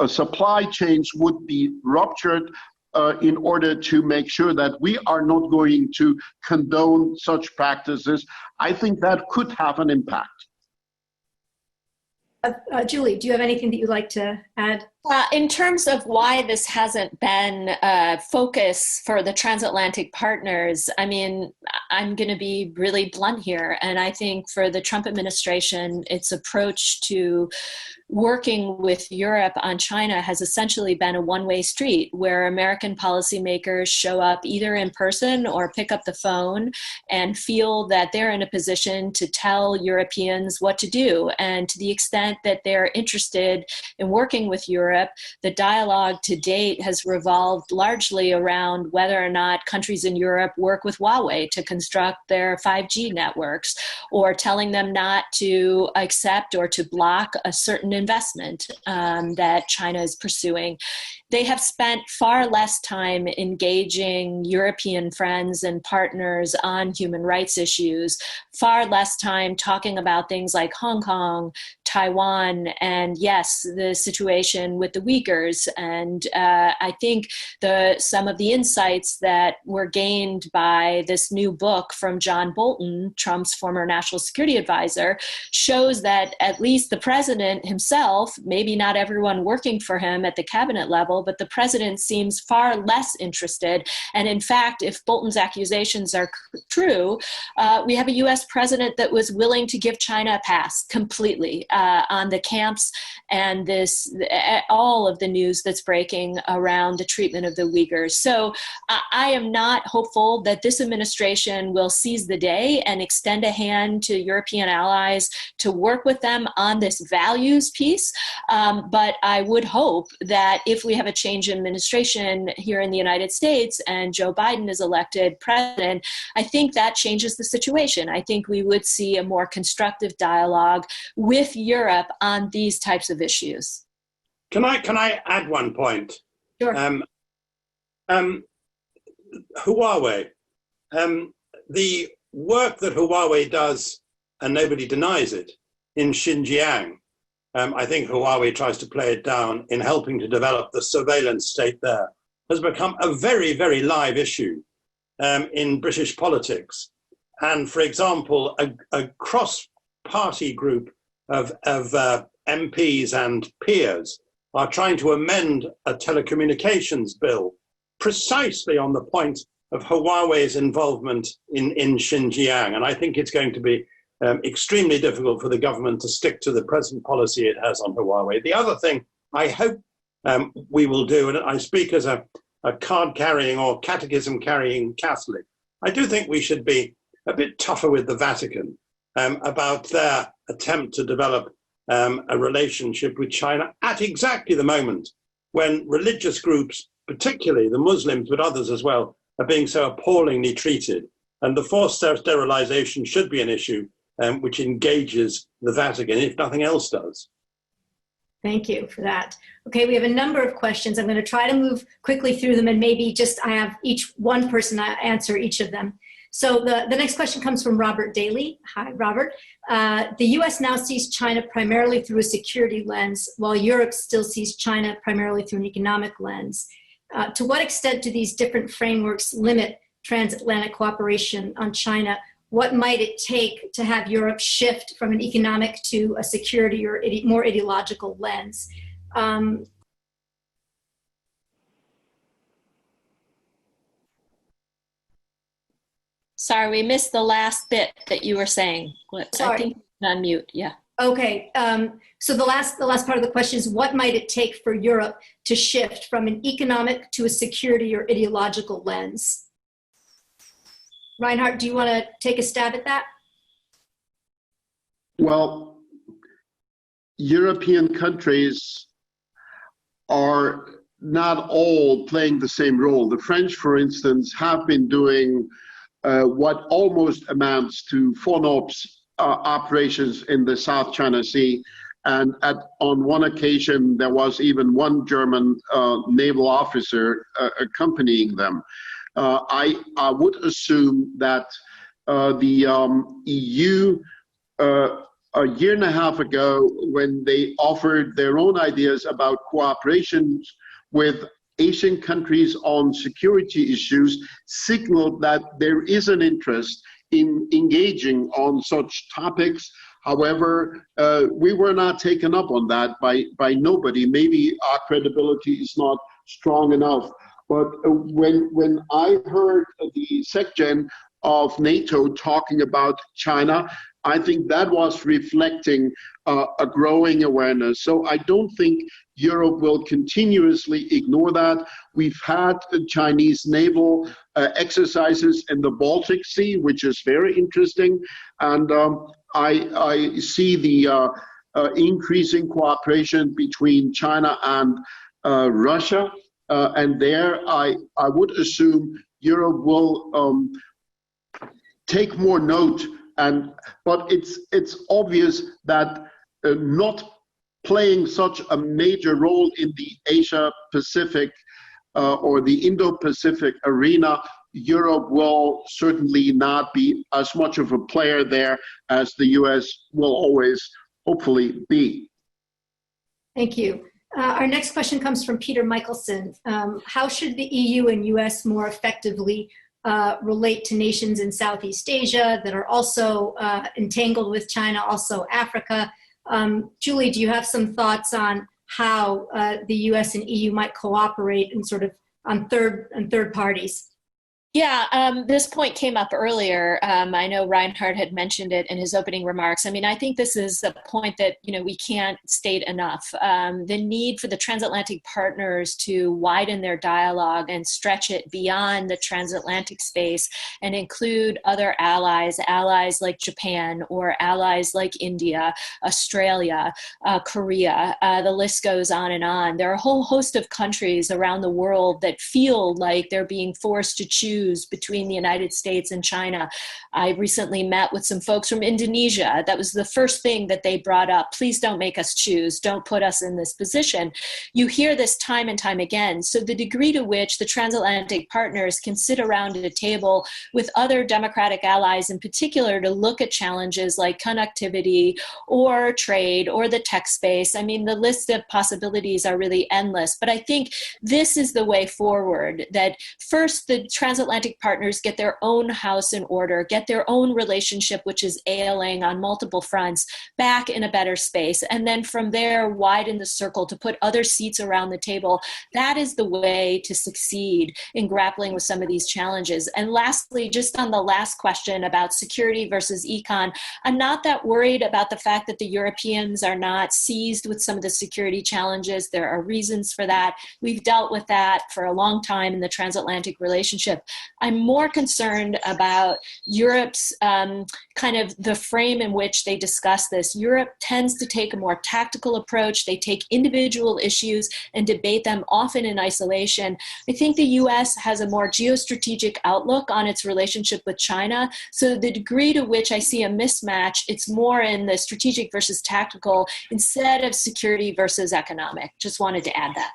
supply chains would be ruptured in order to make sure that we are not going to condone such practices, I think that could have an impact. Julie, do you have anything that you'd like to add? In terms of why this hasn't been a focus for the transatlantic partners, I mean, I'm going to be really blunt here. And I think for the Trump administration, its approach to working with Europe on China has essentially been a one-way street where American policymakers show up either in person or pick up the phone and feel that they're in a position to tell Europeans what to do. And to the extent that they're interested in working with Europe, Europe, the dialogue to date has revolved largely around whether or not countries in Europe work with Huawei to construct their 5G networks, or telling them not to accept or to block a certain investment that China is pursuing. They have spent far less time engaging European friends and partners on human rights issues, far less time talking about things like Hong Kong, Taiwan, and yes, the situation with the Uyghurs. And I think some of the insights that were gained by this new book from John Bolton, Trump's former national security advisor, shows that at least the president himself, maybe not everyone working for him at the cabinet level, but the president seems far less interested. And in fact, if Bolton's accusations are true, we have a US president that was willing to give China a pass completely on the camps and all of the news that's breaking around the treatment of the Uyghurs. So I am not hopeful that this administration will seize the day and extend a hand to European allies to work with them on this values piece. But I would hope that if we have a change in administration here in the United States and Joe Biden is elected president, I think that changes the situation. I think we would see a more constructive dialogue with Europe on these types of issues. Can I add one point? Sure. Huawei. The work that Huawei does, and nobody denies it, in Xinjiang, I think Huawei tries to play it down in helping to develop the surveillance state there, has become a very, very live issue in British politics. And for example, a cross-party group of MPs and peers are trying to amend a telecommunications bill precisely on the point of Huawei's involvement in Xinjiang. And I think it's going to be extremely difficult for the government to stick to the present policy it has on Huawei. The other thing I hope we will do, and I speak as a card-carrying or catechism-carrying Catholic, I do think we should be a bit tougher with the Vatican about their attempt to develop a relationship with China at exactly the moment when religious groups, particularly the Muslims, but others as well, are being so appallingly treated. And the forced sterilization should be an issue which engages the Vatican, if nothing else does. Thank you for that. Okay, we have a number of questions. I'm going to try to move quickly through them and maybe just I have each one person answer each of them. So the next question comes from Robert Daly. Hi, Robert. The US now sees China primarily through a security lens, while Europe still sees China primarily through an economic lens. To what extent do these different frameworks limit transatlantic cooperation on China? What might it take to have Europe shift from an economic to a security or more ideological lens? Sorry, we missed the last bit that you were saying. Sorry. I think on mute, yeah. Okay, so the last part of the question is, what might it take for Europe to shift from an economic to a security or ideological lens? Reinhard, do you want to take a stab at that? Well, European countries are not all playing the same role. The French, for instance, have been doing what almost amounts to FONOPS operations in the South China Sea. And on one occasion, there was even one German naval officer accompanying them. I would assume that the EU, a year and a half ago, when they offered their own ideas about cooperation with Asian countries on security issues, signaled that there is an interest in engaging on such topics. However, we were not taken up on that by nobody. Maybe our credibility is not strong enough. But when I heard the SecGen of NATO talking about China, I think that was reflecting a growing awareness. So I don't think Europe will continuously ignore that. We've had Chinese naval exercises in the Baltic Sea, which is very interesting. And I see the increasing cooperation between China and Russia. And there, I would assume Europe will take more note. But it's obvious that not playing such a major role in the Asia-Pacific or the Indo-Pacific arena, Europe will certainly not be as much of a player there as the US will always hopefully be. Thank you. Our next question comes from Peter Michelson. How should the EU and US more effectively relate to nations in Southeast Asia that are also entangled with China, also Africa? Julie, do you have some thoughts on how the US and EU might cooperate and sort of on third parties? Yeah, this point came up earlier. I know Reinhard had mentioned it in his opening remarks. I mean, I think this is a point that, we can't state enough. The need for the transatlantic partners to widen their dialogue and stretch it beyond the transatlantic space and include other allies like Japan or allies like India, Australia, Korea. The list goes on and on. There are a whole host of countries around the world that feel like they're being forced to choose between the United States and China. I recently met with some folks from Indonesia. That was the first thing that they brought up. Please don't make us choose. Don't put us in this position. You hear this time and time again. So the degree to which the transatlantic partners can sit around at a table with other democratic allies in particular to look at challenges like connectivity or trade or the tech space. I mean, the list of possibilities are really endless. But I think this is the way forward, that first the transatlantic partners get their own house in order, get their own relationship, which is ailing on multiple fronts, back in a better space. And then from there, widen the circle to put other seats around the table. That is the way to succeed in grappling with some of these challenges. And lastly, just on the last question about security versus econ, I'm not that worried about the fact that the Europeans are not seized with some of the security challenges. There are reasons for that. We've dealt with that for a long time in the transatlantic relationship. I'm more concerned about Europe's kind of the frame in which they discuss this. Europe tends to take a more tactical approach. They take individual issues and debate them often in isolation. I think the US has a more geostrategic outlook on its relationship with China. So the degree to which I see a mismatch, it's more in the strategic versus tactical instead of security versus economic. Just wanted to add that.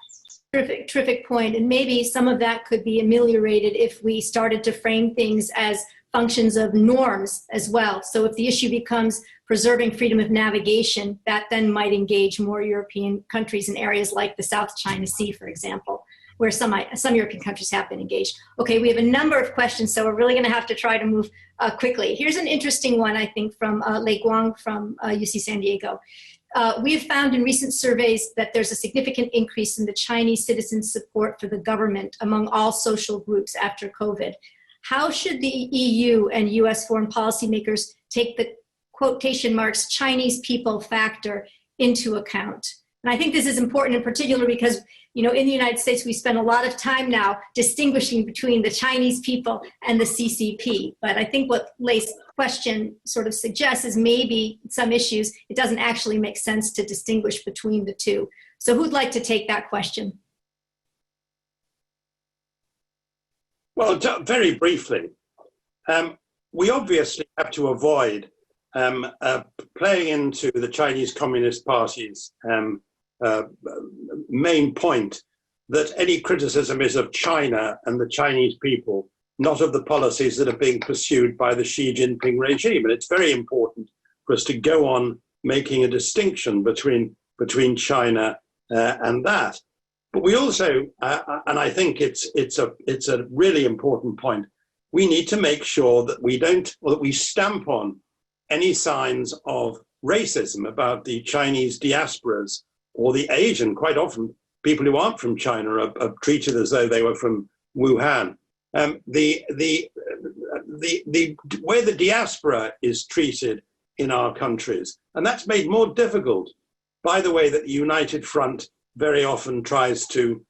Terrific point. And maybe some of that could be ameliorated if we started to frame things as functions of norms as well. So if the issue becomes preserving freedom of navigation, that then might engage more European countries in areas like the South China Sea, for example, where some European countries have been engaged. Okay, we have a number of questions, so we're really going to have to try to move quickly. Here's an interesting one, I think, from Lei Guang from UC San Diego. We have found in recent surveys that there's a significant increase in the Chinese citizens' support for the government among all social groups after COVID. How should the EU and US foreign policymakers take the quotation marks Chinese people factor into account? And I think this is important in particular because, in the United States, we spend a lot of time now distinguishing between the Chinese people and the CCP. But I think what Lei's question sort of suggests is maybe some issues, it doesn't actually make sense to distinguish between the two. So who'd like to take that question? Well, very briefly, we obviously have to avoid playing into the Chinese Communist Party's main point that any criticism is of China and the Chinese people, not of the policies that are being pursued by the Xi Jinping regime. And it's very important for us to go on making a distinction between China and that. But we also, and I think it's a really important point, we need to make sure that we stamp on any signs of racism about the Chinese diasporas or the Asian. Quite often, people who aren't from China are treated as though they were from Wuhan. The way the diaspora is treated in our countries, and that's made more difficult by the way that the United Front very often tries to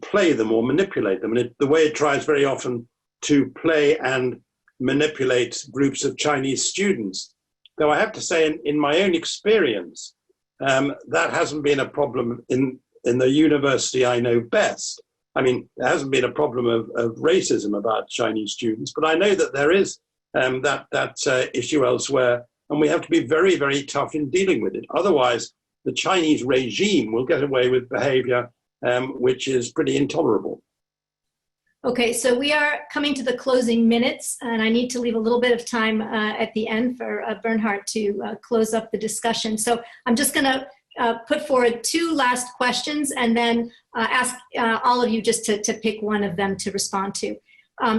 play them or manipulate them, and the way it tries very often to play and manipulate groups of Chinese students. Though I have to say, in my own experience, that hasn't been a problem in the university I know best. I mean, there hasn't been a problem of racism about Chinese students, but I know that there is that issue elsewhere, and we have to be very, very tough in dealing with it. Otherwise, the Chinese regime will get away with behavior which is pretty intolerable. Okay, so we are coming to the closing minutes, and I need to leave a little bit of time at the end for Bernhard to close up the discussion. So I'm just going to put forward two last questions and then ask all of you just to pick one of them to respond to.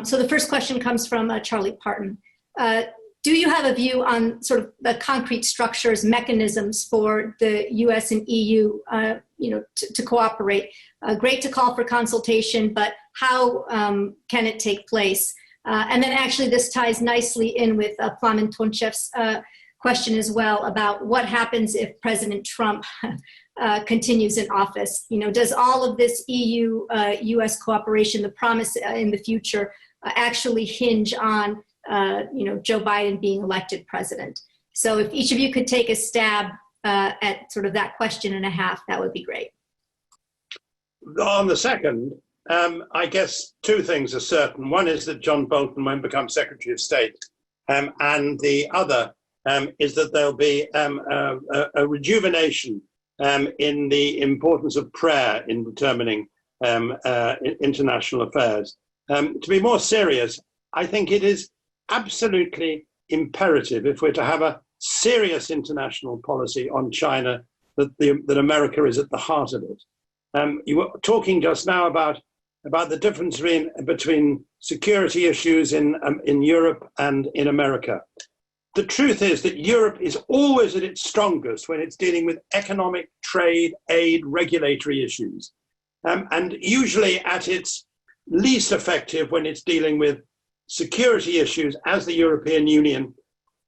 So the first question comes from Charlie Parton. Do you have a view on sort of the concrete structures, mechanisms for the US and EU to cooperate? Great to call for consultation, but how can it take place? And then actually this ties nicely in with Plamen Tonchev's question as well about what happens if President Trump continues in office. Does all of this EU-US cooperation, the promise in the future, actually hinge on Joe Biden being elected president? So if each of you could take a stab at sort of that question and a half, that would be great. On the second, I guess two things are certain. One is that John Bolton won't become Secretary of State, and the other is that there'll be a rejuvenation in the importance of prayer in determining international affairs. To be more serious, I think it is absolutely imperative, if we're to have a serious international policy on China, that America is at the heart of it. You were talking just now about the difference between security issues in Europe and in America. The truth is that Europe is always at its strongest when it's dealing with economic, trade, aid, regulatory issues, and usually at its least effective when it's dealing with security issues as the European Union,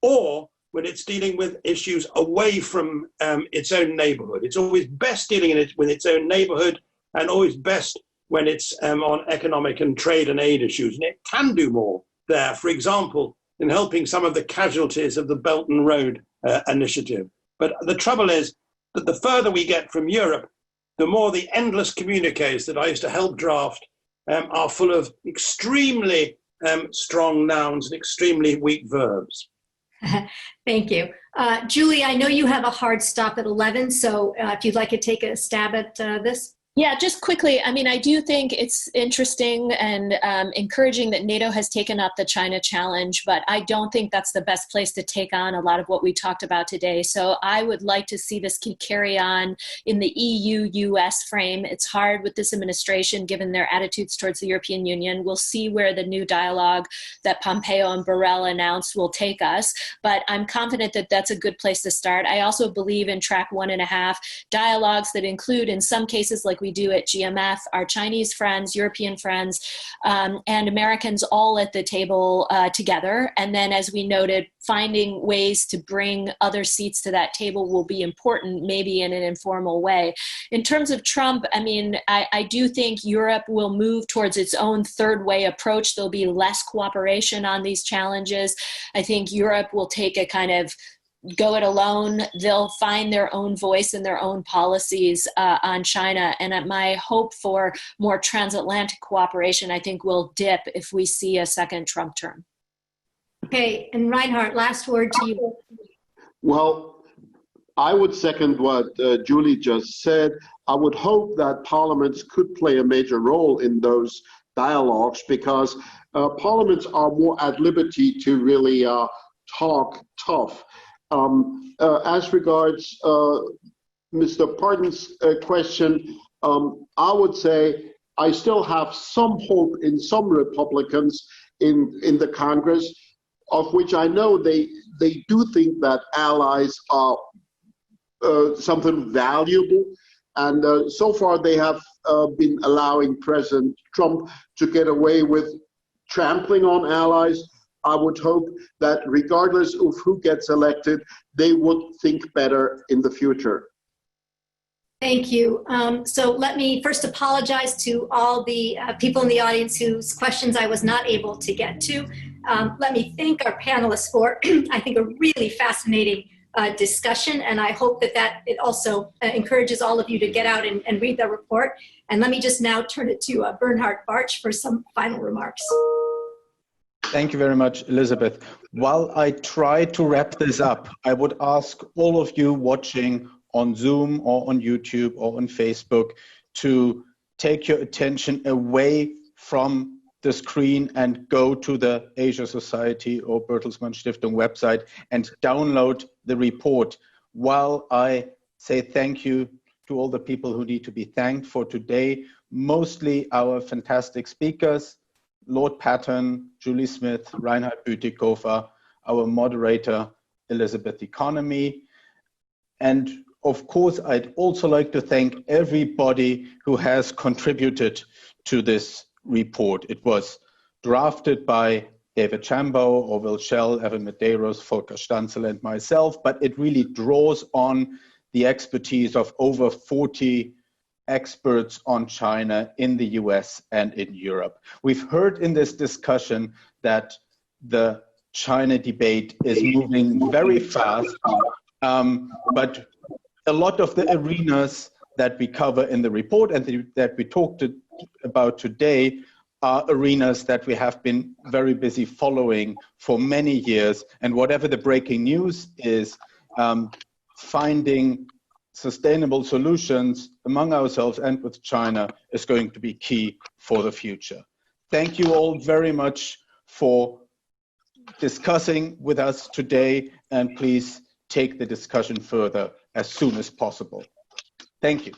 or when it's dealing with issues away from its own neighborhood. It's always best dealing with its own neighborhood, and always best when it's on economic and trade and aid issues. And it can do more there, for example, in helping some of the casualties of the Belt and Road initiative. But the trouble is that the further we get from Europe, the more the endless communiques that I used to help draft are full of extremely strong nouns and extremely weak verbs. Thank you. Julie, I know you have a hard stop at 11, so if you'd like to take a stab at this. Yeah, just quickly, I mean, I do think it's interesting and encouraging that NATO has taken up the China challenge, but I don't think that's the best place to take on a lot of what we talked about today. So I would like to see this carry on in the EU-US frame. It's hard with this administration, given their attitudes towards the European Union. We'll see where the new dialogue that Pompeo and Borrell announced will take us, but I'm confident that that's a good place to start. I also believe in track 1.5, dialogues that include, in some cases, like we do at GMF, our Chinese friends, European friends, and Americans all at the table together. And then, as we noted, finding ways to bring other seats to that table will be important, maybe in an informal way. In terms of Trump, I mean, I do think Europe will move towards its own third way approach. There'll be less cooperation on these challenges. I think Europe will take a kind of go it alone. They'll find their own voice and their own policies on China. And my hope for more transatlantic cooperation, I think, will dip if we see a second Trump term. Okay, and Reinhard, last word to you. Well, I would second what Julie just said. I would hope that parliaments could play a major role in those dialogues, because parliaments are more at liberty to really talk tough. As regards Mr. Parton's question, I would say I still have some hope in some Republicans in the Congress, of which I know they do think that allies are something valuable. And so far they have been allowing President Trump to get away with trampling on allies. I would hope that regardless of who gets elected, they would think better in the future. Thank you. So let me first apologize to all the people in the audience whose questions I was not able to get to. Let me thank our panelists for, I think, a really fascinating discussion. And I hope that it also encourages all of you to get out and read the report. And let me just now turn it to Reinhard Bu for some final remarks. Thank you very much, Elizabeth. While I try to wrap this up, I would ask all of you watching on Zoom or on YouTube or on Facebook to take your attention away from the screen and go to the Asia Society or Bertelsmann Stiftung website and download the report. While I say thank you to all the people who need to be thanked for today, mostly our fantastic speakers, Lord Patten, Julie Smith, Reinhard Bu, tikofer, our moderator, Elizabeth Economy. And of course, I'd also like to thank everybody who has contributed to this report. It was drafted by David Chambo, Orville Schell, Evan Medeiros, Volker Stanzel, and myself, but it really draws on the expertise of over 40 experts on China in the US and in Europe. We've heard in this discussion that the China debate is moving very fast, but a lot of the arenas that we cover in the report and that we talked about today are arenas that we have been very busy following for many years. And whatever the breaking news is, finding sustainable solutions among ourselves and with China is going to be key for the future. Thank you all very much for discussing with us today, and please take the discussion further as soon as possible. Thank you.